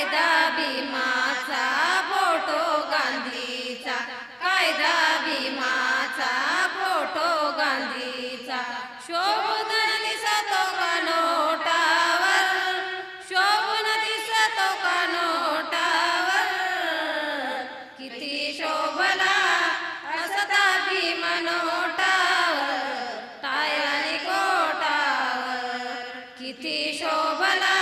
कायदा भीमाचा फोटो गांधीचा, कायदा भीमाचा फोटो गांधीचा, शोभून दिसतो का नोटावर, शोभून दिसतो का नोटावर, किती शोभला असता भीम नोटावर, टाळ्याने कोटावर, किती शोभला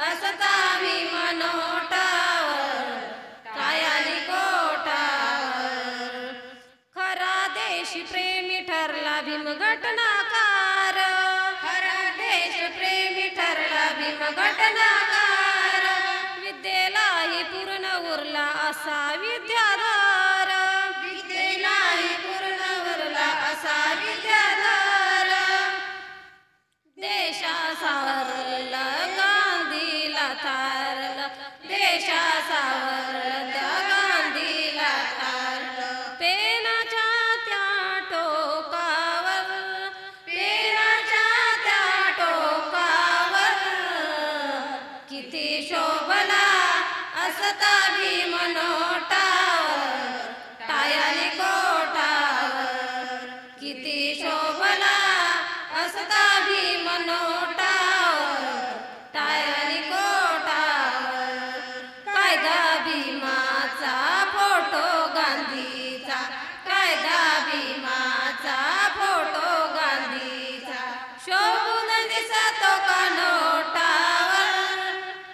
असता भीम नोटावर, टाळ्याने कोटावर. खरा देशप्रेमी ठरला भीम घटनाकार, खरा देशप्रेमी ठरला भीम घटनाकार, विद्येलाही पूर्ण उरला असा विद्याधर, विद्येलाही पूर्ण उरला असा विद्याधर, देशासावरला गांधीला तारलं, देशासावरला गांधीला तारलं, पेनाच्या त्या टोकावर, पेनाच्या त्या टोकावर, किती शोभला असता भीम नोटावर, टाळ्याने कोटावर, किती शोभला असता भीम नोटावर, टाळ्याने कोटावर. कायदा भीमाचा फोटो गांधीचा, कायदा भीमाचा फोटो गांधीचा, शोभून दिसतो का नोटावर,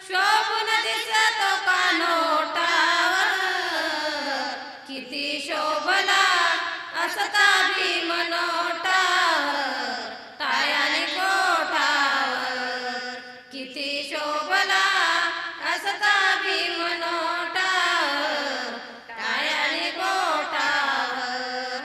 शोभून दिसतो का नोटावर, किती शोभला असता भीम नोटावर, टाळ्याने कोटावर, किती शोभला असता भीम नोटावर, टाळ्याने कोटावर.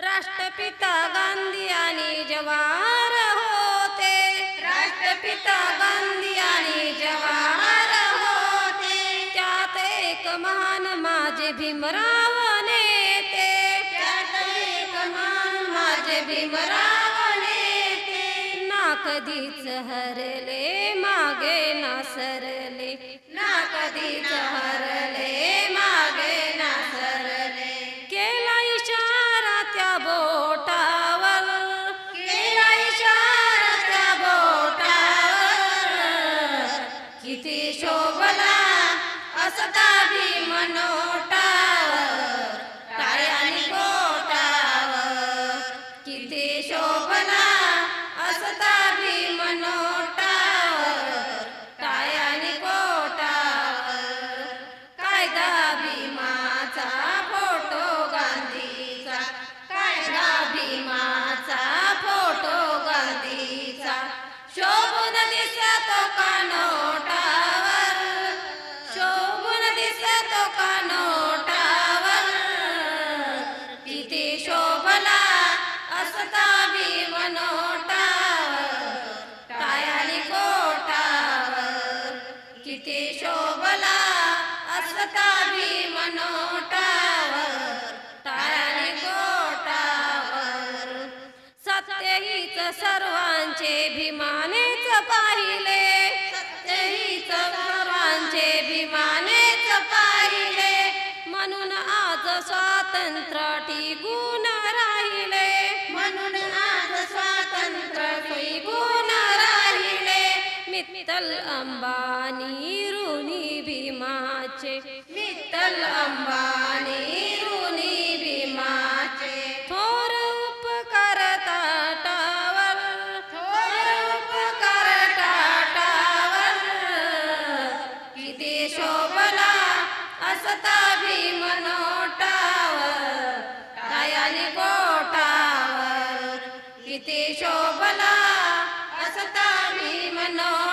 राष्ट्रपिता गांधी आणि जवाहर होते, राष्ट्रपिता गांधी आणि जवाहर होते, त्यात एक महान माझे भीमराव नेते, त्यात एक महान माझे भीमराव नेते, ना कधीच हरले मागे ना सरले, ना कधीच हरले मागे ना सरले, केला इशारा त्या बोटावर, केला इशारा त्या बोटावर, किती शोभला असता भीम नोटावर, टाळ्याने कोटावर, किती शोभला असता भीम नोटावर, टाळ्याने कोटावर. कायदा भीमाचा फोटो गांधीचा, कायदा भीमाचा फोटो गांधीचा, शोभून दिसतो का नोटावर, शोभून दिसतो का नोटावर, किती शोभला असता भीम नोटावर, टाळ्याने कोटावर, किती शोभला असता भीम नोटावर, टाळ्याने कोटावर. सत्य हीच सर्वांचे भीमानेच पाहिले, सत्य हीच सर्वांचे भीमानेच पाहिले, म्हणून आज स्वातंत्र्य टिकून राहिले, म्हणून आज स्वातंत्र्य टिकून राहिले. मित्तल अंबानी ऋणी भीमाचे, मित्तल अंबानी ऋणी भीमाचे, थोर उपकार ताटावर, थोर उपकार ताटावर, किती शोभला असता भीम नोटावर, टाळ्याने कोटावर, किती शोभला असता भीम नोटावर.